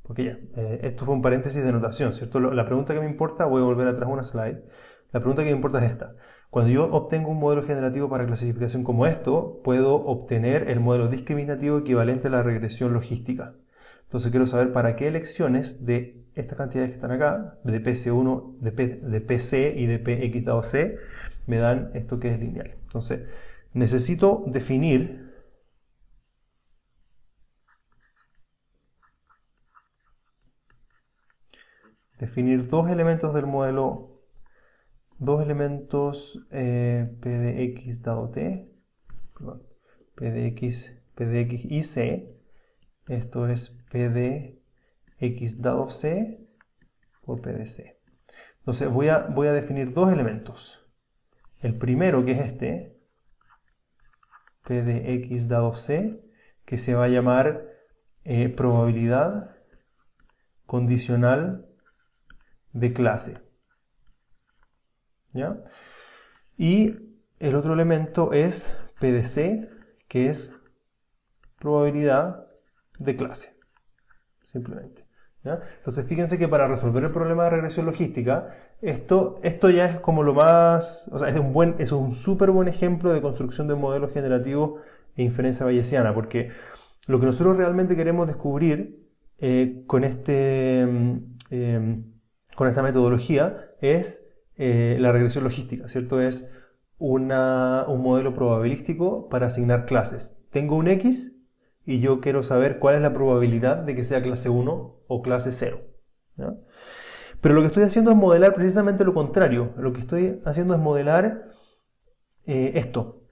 Speaker 1: Porque ya, esto fue un paréntesis de notación, ¿cierto? La pregunta que me importa, voy a volver atrás una slide. La pregunta que me importa es esta. Cuando yo obtengo un modelo generativo para clasificación como esto, puedo obtener el modelo discriminativo equivalente a la regresión logística. Entonces quiero saber para qué elecciones de estas cantidades que están acá, de PC1, de PC y de PX dado C, me dan esto que es lineal. Entonces, necesito definir dos elementos del modelo, dos elementos P de X dado T, perdón, P de X y C. Esto es P de X dado C por P de C. Entonces voy a definir dos elementos. El primero, que es este, P de X dado C, que se va a llamar probabilidad condicional de clase. ¿Ya? Y el otro elemento es P de C, que es probabilidad de clase. Simplemente. ¿Ya? Entonces fíjense que para resolver el problema de regresión logística, esto ya es como lo más, o sea, es un súper buen ejemplo de construcción de modelos generativos e inferencia bayesiana, porque lo que nosotros realmente queremos descubrir con esta metodología es la regresión logística, ¿cierto? Es un modelo probabilístico para asignar clases. Tengo un X y yo quiero saber cuál es la probabilidad de que sea clase 1 o clase 0. ¿Ya? Pero lo que estoy haciendo es modelar precisamente lo contrario. Lo que estoy haciendo es modelar esto,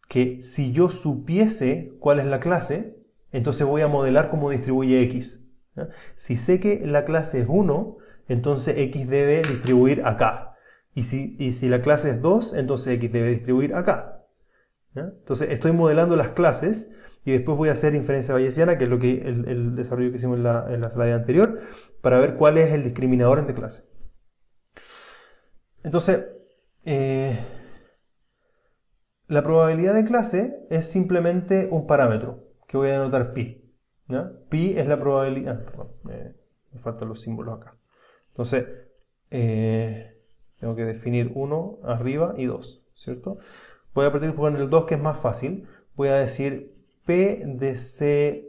Speaker 1: que si yo supiese cuál es la clase, entonces voy a modelar cómo distribuye X. ¿Ya? Si sé que la clase es 1, entonces X debe distribuir acá. Y si la clase es 2, entonces X debe distribuir acá. ¿Ya? Entonces estoy modelando las clases y después voy a hacer inferencia bayesiana, que es lo que el desarrollo que hicimos en la slide anterior, para ver cuál es el discriminador entre clase. Entonces, la probabilidad de clase es simplemente un parámetro que voy a denotar pi. ¿Ya? Pi es la probabilidad. Perdón, me faltan los símbolos acá. Entonces, tengo que definir 1 arriba y 2, ¿cierto? Voy a partir por el 2, que es más fácil. Voy a decir P de C1,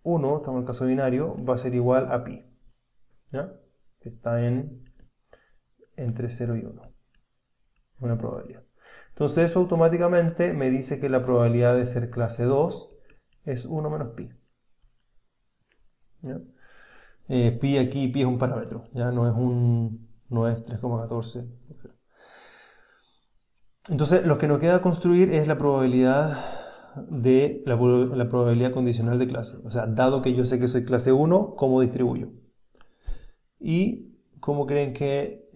Speaker 1: estamos en el caso binario, va a ser igual a pi. ¿Ya? que está entre 0 y 1. Una probabilidad. Entonces eso automáticamente me dice que la probabilidad de ser clase 2 es 1 menos pi. ¿Ya? Pi aquí, pi es un parámetro, ¿ya? No es 3,14. Entonces lo que nos queda construir es la probabilidad la probabilidad condicional de clase. O sea, dado que yo sé que soy clase 1, ¿cómo distribuyo? ¿Y cómo creen que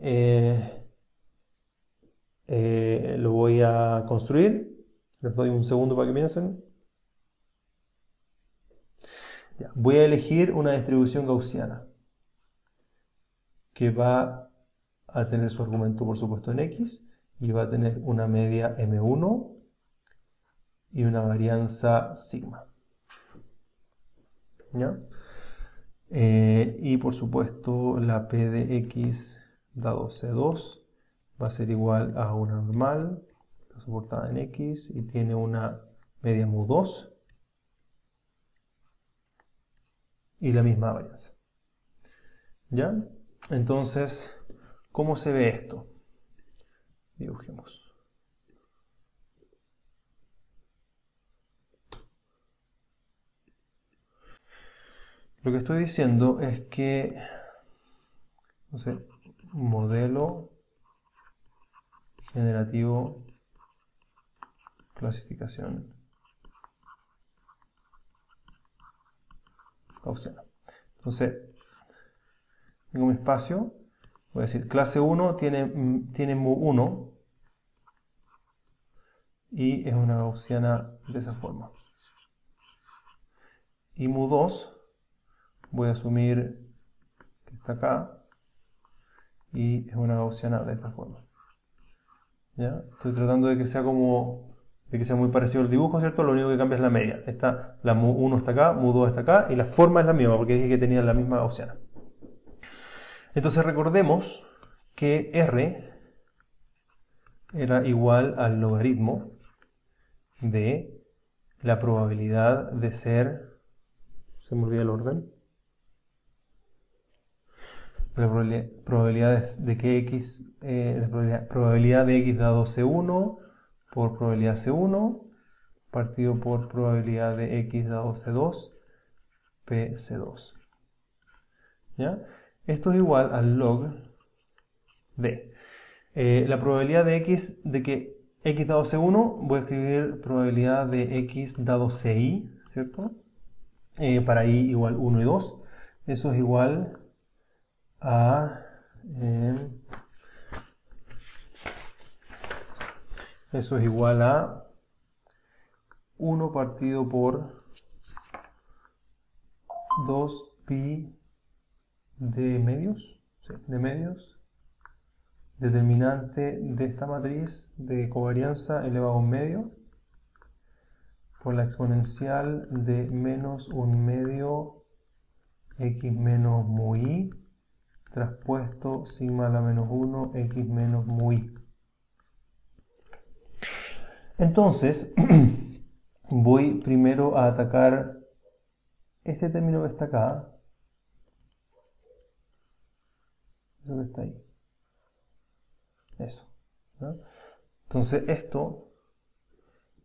Speaker 1: lo voy a construir? Les doy un segundo para que piensen. Ya, voy a elegir una distribución gaussiana que va a tener su argumento, por supuesto, en x y va a tener una media m1 y una varianza sigma. ¿Ya? Y por supuesto la p de x dado c2 va a ser igual a una normal, está soportada en x y tiene una media mu2 y la misma varianza. ¿Ya? Entonces, ¿cómo se ve esto? Dibujemos. Lo que estoy diciendo es que, no sé, modelo generativo clasificación gaussiana. Entonces, tengo mi espacio, voy a decir clase 1 tiene mu1 y es una gaussiana de esa forma. Y mu2 voy a asumir que está acá y es una gaussiana de esta forma. ¿Ya? Estoy tratando de que sea muy parecido al dibujo, ¿cierto? Lo único que cambia es la media. La mu1 está acá, mu2 está acá y la forma es la misma porque dije que tenían la misma gaussiana. Entonces recordemos que R era igual al logaritmo de la probabilidad de ser, se me olvida el orden, la probabilidad de que x, probabilidad de x dado C1 por probabilidad C1 partido por probabilidad de x dado C2 PC2. ¿Ya? Esto es igual al log de la probabilidad de que x dado C1, voy a escribir probabilidad de x dado CI, ¿cierto? Para i igual 1 y 2. Eso es igual a eso es igual a 1 partido por 2 pi de medios, sí, de medios, determinante de esta matriz de covarianza elevado a un medio por la exponencial de menos un medio x menos mu i traspuesto sigma a la menos 1 x menos mu i. Entonces voy primero a atacar este término que está acá, eso que está ahí, eso, ¿no? Entonces esto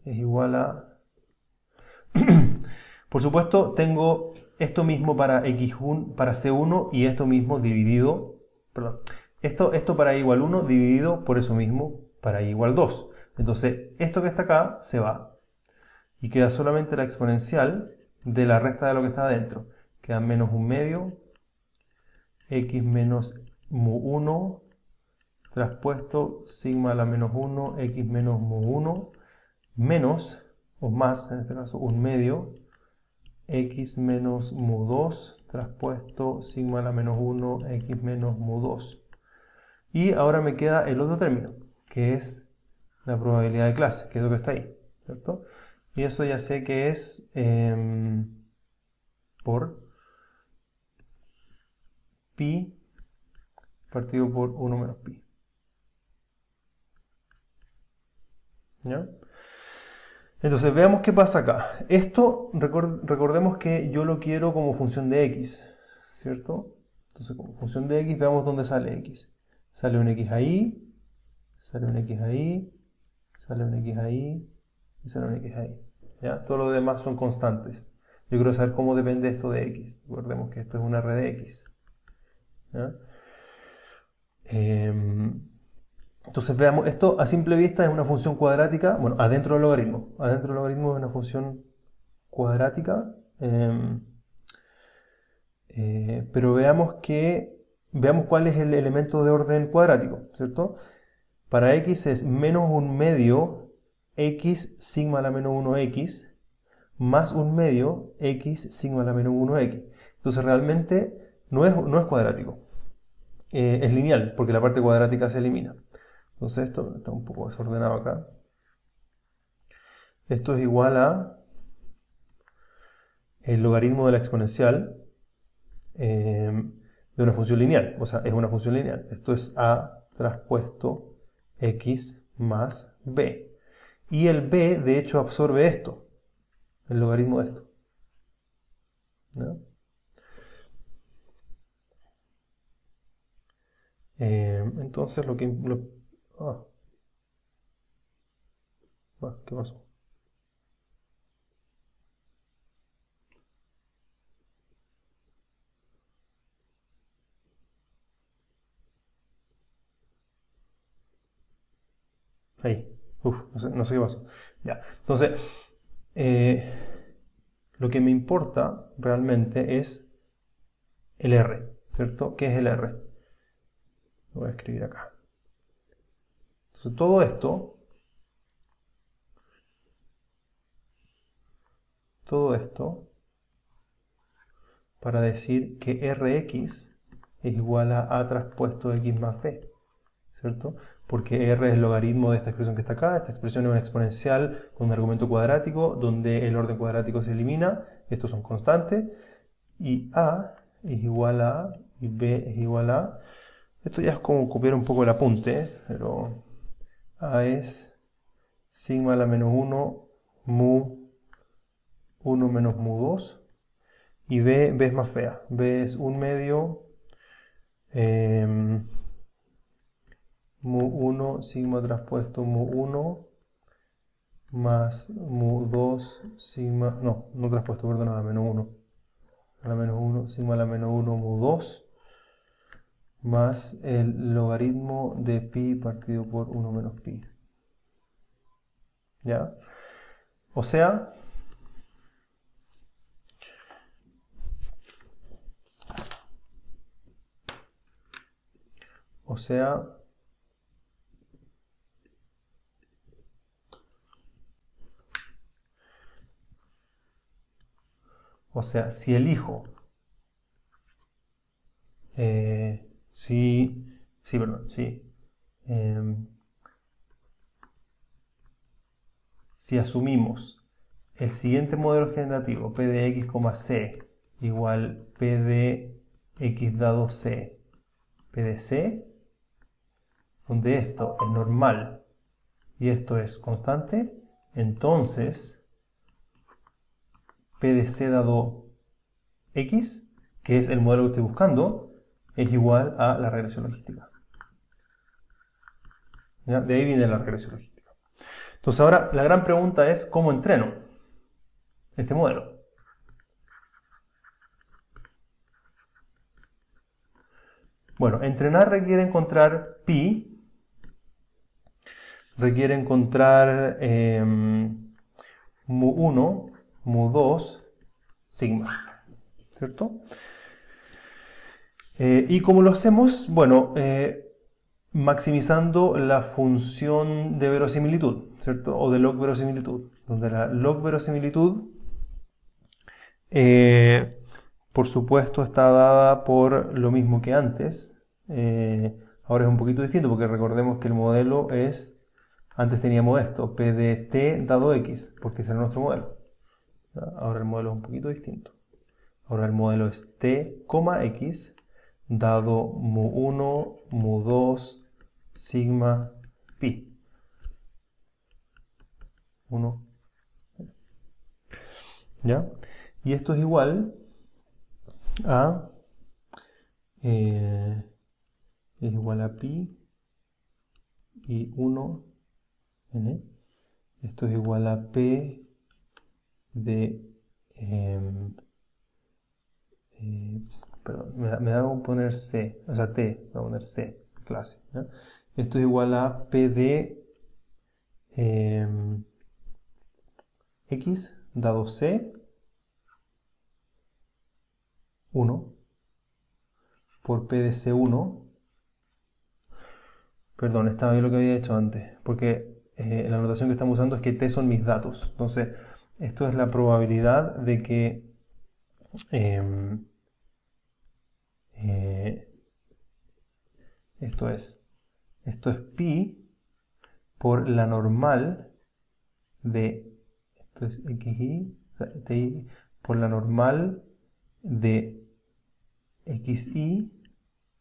Speaker 1: es igual a por supuesto tengo esto mismo para x1 para c1 y esto mismo dividido, perdón, esto para i igual 1 dividido por eso mismo para i igual 2. Entonces esto que está acá se va y queda solamente la exponencial de la resta de lo que está adentro. Queda menos un medio x menos mu 1 traspuesto sigma a la menos 1 x menos mu 1 menos, o más en este caso, un medio x menos mu 2 traspuesto sigma a la menos 1 x menos mu 2. Y ahora me queda el otro término, que es la probabilidad de clase, que es lo que está ahí, ¿cierto? Y eso ya sé que es por pi partido por 1 menos pi. ¿Ya? Entonces veamos qué pasa acá. Esto recordemos que yo lo quiero como función de x, ¿cierto? Entonces, como función de x, veamos dónde sale x. Sale un x ahí, sale un x ahí, sale un x ahí, y sale un x ahí. ¿Ya? Todo lo demás son constantes. Yo quiero saber cómo depende esto de x. Recordemos que esto es una red de x. ¿Ya? Entonces veamos, esto a simple vista es una función cuadrática, bueno, adentro del logaritmo. Adentro del logaritmo es una función cuadrática. Pero veamos cuál es el elemento de orden cuadrático, ¿cierto? Para x es menos un medio x sigma a la menos 1x más un medio x sigma a la menos 1x. Entonces realmente no es cuadrático. Es lineal, porque la parte cuadrática se elimina. Entonces esto está un poco desordenado acá. Esto es igual a el logaritmo de la exponencial de una función lineal. O sea, es una función lineal. Esto es a traspuesto x más b. Y el b, de hecho, absorbe esto, el logaritmo de esto. ¿No? Entonces lo que... ¿qué pasó? Ahí. No sé qué pasó. Ya. Entonces, lo que me importa realmente es el R, ¿cierto? ¿Qué es el R? Lo voy a escribir acá. Entonces, todo esto para decir que Rx es igual a traspuesto x más b, ¿cierto? Porque R es el logaritmo de esta expresión que está acá. Esta expresión es una exponencial con un argumento cuadrático donde el orden cuadrático se elimina. Estos son constantes. Y A es igual a, y B es igual a... Esto ya es como copiar un poco el apunte, pero A es sigma a la menos 1 mu 1 menos mu 2. Y B es más fea. B es 1 medio mu 1 sigma traspuesto mu 1 más mu 2 sigma... No traspuesto, perdón, a la menos 1. A la menos 1 sigma a la menos 1 mu 2 más el logaritmo de pi partido por 1 menos pi. ¿Ya? O sea, si elijo, si asumimos el siguiente modelo generativo, P de x, C igual P de x dado C, P de C, donde esto es normal y esto es constante, entonces P de C dado x, que es el modelo que estoy buscando, es igual a la regresión logística. ¿Ya? De ahí viene la regresión logística. Entonces ahora la gran pregunta es ¿cómo entreno este modelo? Bueno, entrenar requiere encontrar pi, requiere encontrar mu 1, mu 2, sigma, ¿cierto? ¿Y cómo lo hacemos? Bueno, maximizando la función de verosimilitud, ¿cierto? O de log verosimilitud, donde la log verosimilitud, por supuesto, está dada por lo mismo que antes. Ahora es un poquito distinto porque recordemos que el modelo es, antes teníamos esto, P de t dado x, porque ese era nuestro modelo. Ahora el modelo es un poquito distinto. Ahora el modelo es t, x dado mu 1, mu 2, sigma, pi. 1. ¿Ya? Y esto es igual a es igual a pi y 1 n. Esto es igual a p de... perdón, me da como poner c, o sea t, voy a poner c, clase. ¿Ya? Esto es igual a p de x dado c 1 por p de c1. Perdón, estaba bien lo que había hecho antes, porque la notación que estamos usando es que t son mis datos. Entonces, esto es la probabilidad de que esto es pi por la normal de, esto es xi, o sea, ti por la normal de xi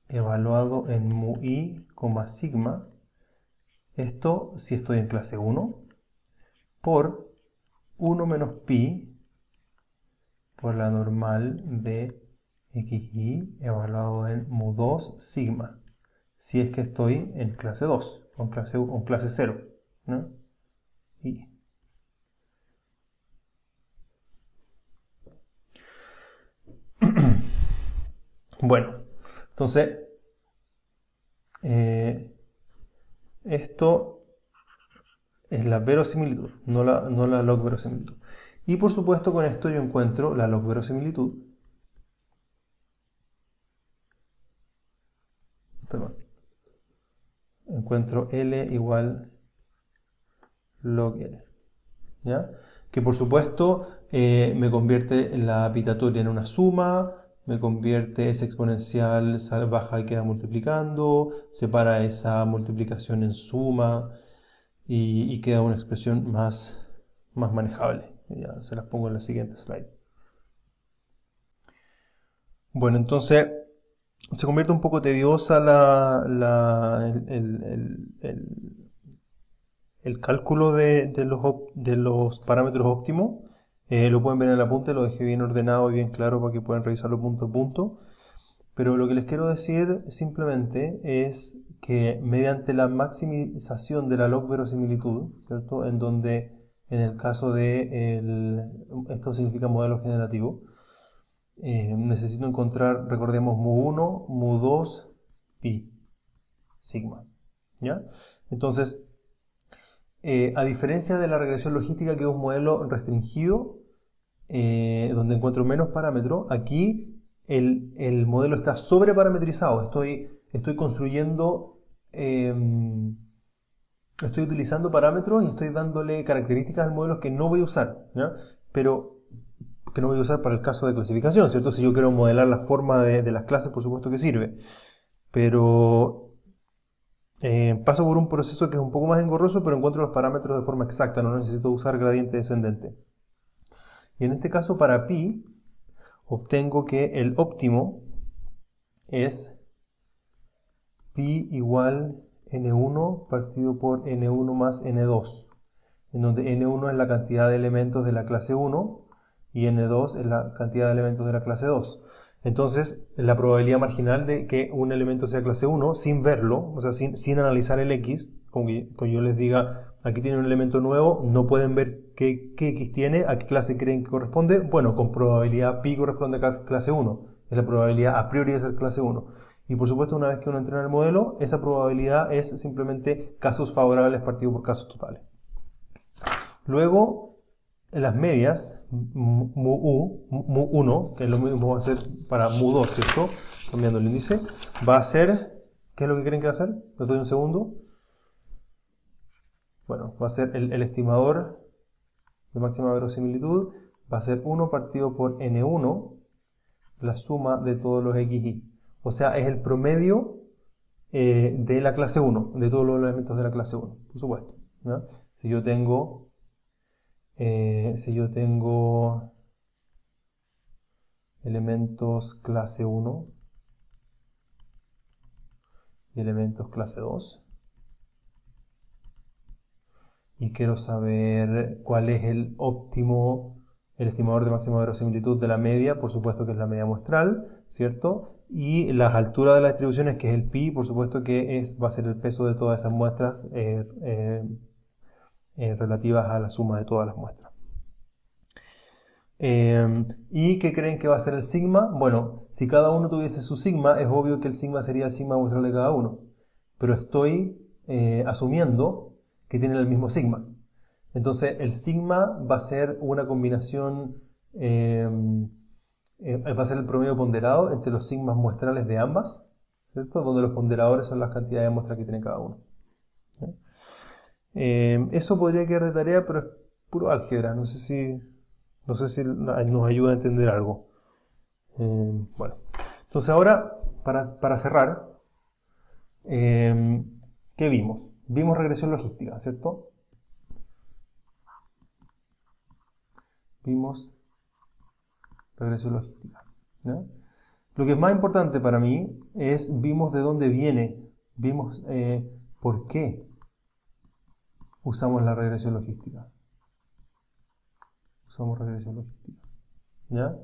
Speaker 1: evaluado en mu i, sigma. Esto si estoy en clase 1 por 1 menos pi por la normal de xi evaluado en mu 2 sigma. Si es que estoy en clase 2 o en clase 0. ¿No? Y bueno, entonces esto es la verosimilitud, no la log verosimilitud. Y por supuesto con esto yo encuentro la log verosimilitud. Perdón. Encuentro L igual log L. ¿Ya? Que por supuesto me convierte la pitatoria en una suma, me convierte esa exponencial baja y queda multiplicando, separa esa multiplicación en suma y queda una expresión más manejable. Ya se las pongo en la siguiente slide. Bueno, entonces se convierte un poco tediosa el cálculo de los parámetros óptimos. Lo pueden ver en el apunte, lo dejé bien ordenado y bien claro para que puedan revisarlo punto a punto. Pero lo que les quiero decir simplemente es que mediante la maximización de la log verosimilitud, ¿cierto? En donde en el caso de esto significa modelo generativo, necesito encontrar, recordemos, mu1, mu2, pi, sigma. ¿Ya? Entonces, a diferencia de la regresión logística, que es un modelo restringido, donde encuentro menos parámetros, aquí el modelo está sobreparametrizado. Estoy construyendo, estoy utilizando parámetros y estoy dándole características al modelo que no voy a usar, ¿ya? Pero que no voy a usar para el caso de clasificación, ¿cierto? Si yo quiero modelar la forma de las clases, por supuesto que sirve. Pero paso por un proceso que es un poco más engorroso, pero encuentro los parámetros de forma exacta, no necesito usar gradiente descendente. Y en este caso, para pi, obtengo que el óptimo es pi igual n1 partido por n1 más n2, en donde n1 es la cantidad de elementos de la clase 1 y n2 es la cantidad de elementos de la clase 2. Entonces, la probabilidad marginal de que un elemento sea clase 1, sin verlo, o sea, sin analizar el x, como que yo les diga, aquí tiene un elemento nuevo, no pueden ver qué x tiene, a qué clase creen que corresponde. Bueno, con probabilidad pi corresponde a clase 1, es la probabilidad a priori de ser clase 1. Y por supuesto, una vez que uno entrena el modelo, esa probabilidad es simplemente casos favorables partido por casos totales. Luego, en las medias, mu1, que es lo mismo va a hacer para mu2, ¿cierto? Cambiando el índice, va a ser, ¿qué es lo que creen que va a hacer? Les doy un segundo. Bueno, va a ser el estimador de máxima verosimilitud, va a ser 1 partido por n1, la suma de todos los xy. O sea, es el promedio de la clase 1, de todos los elementos de la clase 1, por supuesto, ¿no? Si yo tengo elementos clase 1 y elementos clase 2 y quiero saber cuál es el estimador de máxima verosimilitud de la media, por supuesto que es la media muestral, ¿cierto? Y las alturas de las distribuciones, que es el pi, por supuesto que va a ser el peso de todas esas muestras relativas a la suma de todas las muestras. ¿Y qué creen que va a ser el sigma? Bueno, si cada uno tuviese su sigma, es obvio que el sigma sería el sigma muestral de cada uno. Pero estoy asumiendo que tienen el mismo sigma. Entonces el sigma va a ser una combinación, va a ser el promedio ponderado entre los sigmas muestrales de ambas, ¿cierto? Donde los ponderadores son las cantidades de muestras que tiene cada uno. Eso podría quedar de tarea, pero es puro álgebra. No sé si nos ayuda a entender algo. Bueno, entonces ahora, para cerrar, ¿qué vimos? Vimos regresión logística, ¿cierto? Vimos regresión logística, ¿ya? Lo que es más importante para mí es, vimos de dónde viene, vimos por qué usamos la regresión logística. Usamos regresión logística, ¿ya?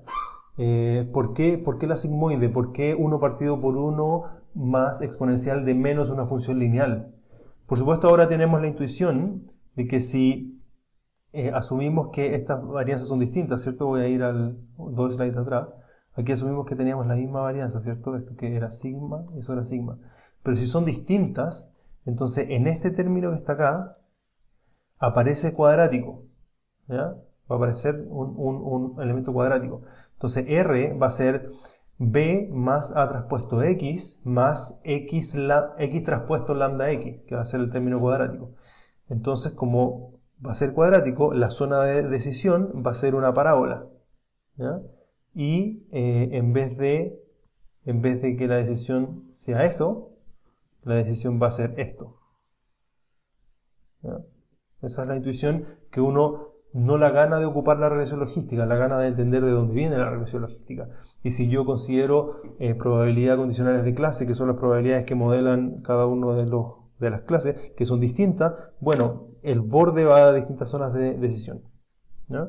Speaker 1: ¿Por qué la sigmoide? ¿Por qué 1 partido por 1 más exponencial de menos una función lineal? Por supuesto, ahora tenemos la intuición de que si asumimos que estas varianzas son distintas, ¿cierto? Voy a ir al 2 slides atrás. Aquí asumimos que teníamos la misma varianza, ¿cierto? Esto que era sigma, eso era sigma. Pero si son distintas, entonces en este término que está acá, aparece cuadrático, ¿ya? Va a aparecer un elemento cuadrático. Entonces R va a ser B más A traspuesto X más X traspuesto lambda X, que va a ser el término cuadrático. Entonces, como va a ser cuadrático, la zona de decisión va a ser una parábola, ¿ya? Y en vez de que la decisión sea eso, la decisión va a ser esto, ¿ya? Esa es la intuición que uno no la gana de ocupar la regresión logística, la gana de entender de dónde viene la regresión logística. Y si yo considero probabilidad condicionales de clase, que son las probabilidades que modelan cada uno de las clases, que son distintas, bueno, el borde va a distintas zonas de decisión, ¿no?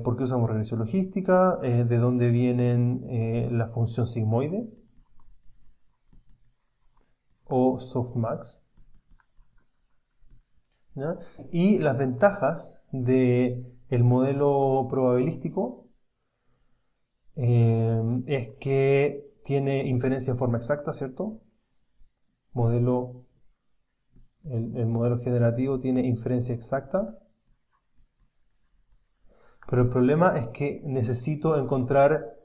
Speaker 1: ¿Por qué usamos regresión logística? ¿De dónde viene la función sigmoide? O softmax, ¿ya? Y las ventajas del modelo probabilístico es que tiene inferencia en forma exacta, ¿cierto? El modelo generativo tiene inferencia exacta, pero el problema es que necesito encontrar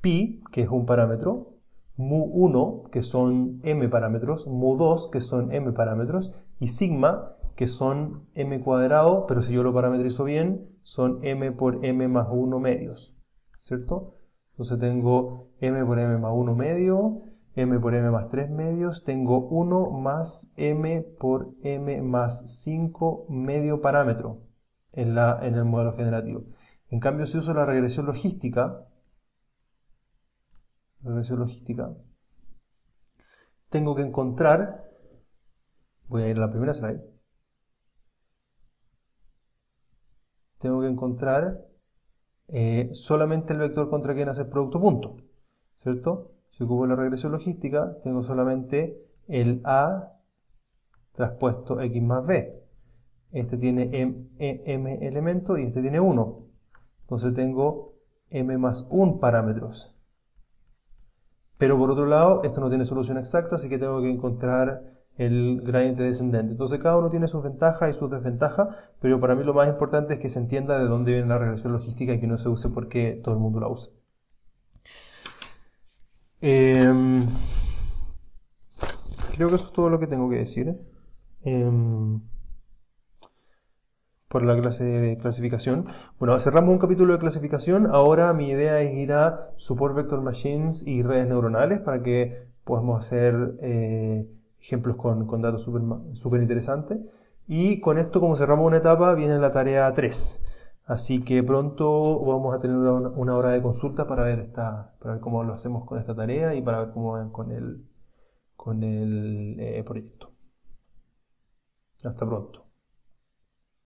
Speaker 1: pi, que es un parámetro, mu1, que son m parámetros, mu2, que son m parámetros, y sigma, que son m cuadrado, pero si yo lo parametrizo bien, son m por m más 1 medios, ¿cierto? Entonces tengo m por m más 1 medio, m por m más 3 medios, tengo 1 más m por m más 5 medio parámetro en el modelo generativo. En cambio, si uso la regresión logística, tengo que encontrar, voy a ir a la primera slide, tengo que encontrar solamente el vector contra quien hace el producto punto, ¿cierto? Si ocupo la regresión logística, tengo solamente el A traspuesto X más B. Este tiene m elementos y este tiene 1. Entonces tengo m más 1 parámetros. Pero por otro lado, esto no tiene solución exacta, así que tengo que encontrar el gradiente descendente. Entonces cada uno tiene sus ventajas y sus desventajas, pero para mí lo más importante es que se entienda de dónde viene la regresión logística y que no se use porque todo el mundo la usa. Creo que eso es todo lo que tengo que decir por la clase de clasificación. Bueno, cerramos un capítulo de clasificación. Ahora mi idea es ir a Support Vector Machines y redes neuronales para que podamos hacer ejemplos con datos súper interesantes. Y con esto, como cerramos una etapa, viene la tarea 3. Así que pronto vamos a tener una hora de consulta para ver cómo lo hacemos con esta tarea y para ver cómo van con el proyecto. Hasta pronto.